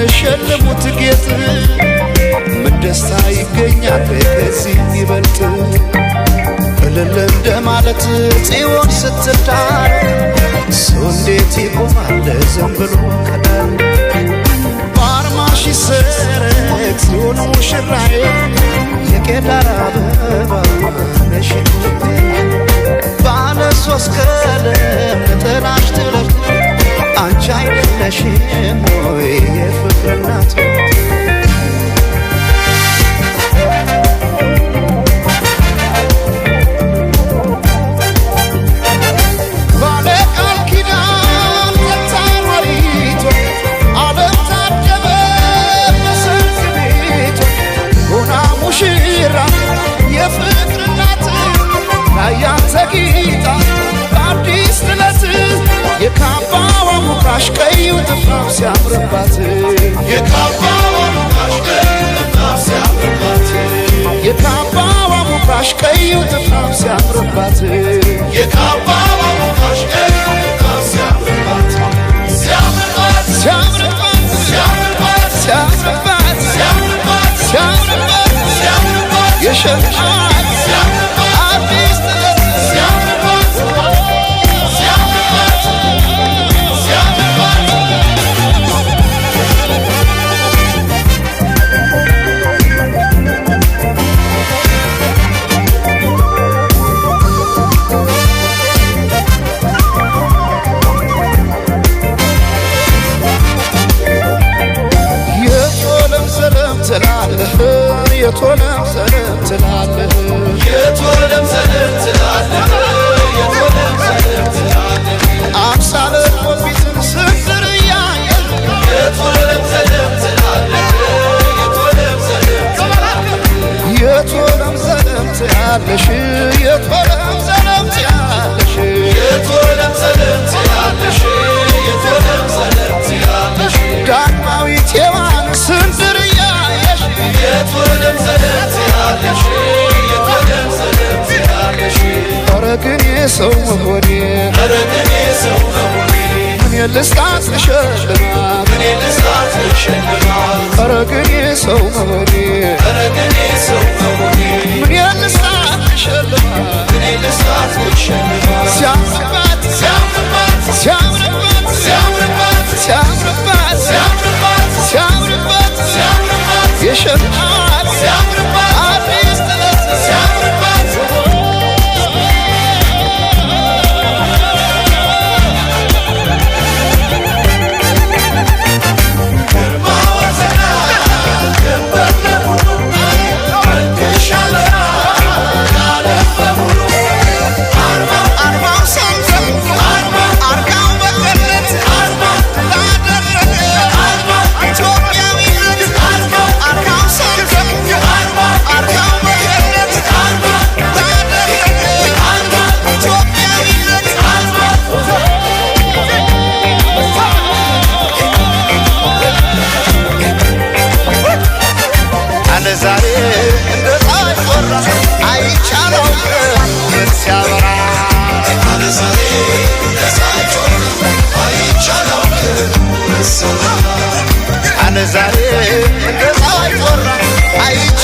شلموت ጌጥ ምን ደስታ ይገኛል ከዚህ ይበልጥ እልል እንደማለት ጽዮን ስትዳር ሰው እንዴት ይቆማል ዝም ብሎ ከዳር ባርማሽ ይሰረቅ ጽዮን ሙሽራዬ የቄዳር አበባ ነሽ ባለ ሶስት ቀለም ጥላሽ ትለፍ አንቺ አይደለሽም ወይ የፍቅር እናት ባለ ቃል ኪዳን ተታሪቶ ዓለም ታደበ በሰርግ ቤት ሆና ሙሽራ የፍቅር እናት ላያንተ ጌታ በአዲስ ጥለት የካባዋ ሙቃሽ ቀዩ ጥፍራው ሲያምርባት የካባዋ ሙቃሽ ቀዩ ጥፍራው ሲያምርባት የካባዋ ሙቃሽ ቀዩ ጥፍራው ሲያምርባት የካባዋ ሙቃሽ ቀዩ ጥፍራው ሲያምርባት ሲያምርባት ሲያምርባት ሲያምርባት ሲያምርባት ሲያምርባት ሲያምርባት ሲያምርባት የሸማት ሲያምርባት አዲስ ጥለት ሲያምርባት የቶለም ሰለም ትላለህ የቶለም ሰለም ትላለህ የቶለም ሰለም ትላለህ አምሳለ ቆቢትን ስንድርያ የቶለም ሰለም ትላለህ የቶለም ሰለም ትላለህ የቶለም ሰለም ትላለሽ የቶለም ሰለም ትላለሽ የቶለም ሰለም ትላለሽ የቶለም ሰለም ትላለሽ ዳግማዊት ሔዋን ስንድርያ የቶለም ሰለም ትላለሽ የቶለም ሰለም ትላለሽ ኧረ ግን የሰው መሆኔ ኧረ ግን የሰው መሆኔ ምን ልስጣት ልሸልማት ምን ልስጣት ልሸልማት ኧረ ግን የሰው መሆኔ ኧረ ግን የሰው መሆኔ ምን ልስጣት ልሸልማት ምን ልስጣት ልሸልማት ሲያምርባት ሲያምርባት ሲያምርባት ሲያምርባት ሲያምርባት ሲያምርባት ሲያምርባት ሲያምርባት የሸማት ሲያምርባት አዲስ ጥለት ሲያምርባት ዛሬ እንደ ፀሐይ ወራ አይቻለው ሲያበራ አለ ዛሬ እንደ ፀሐይ ጮራ አይቻ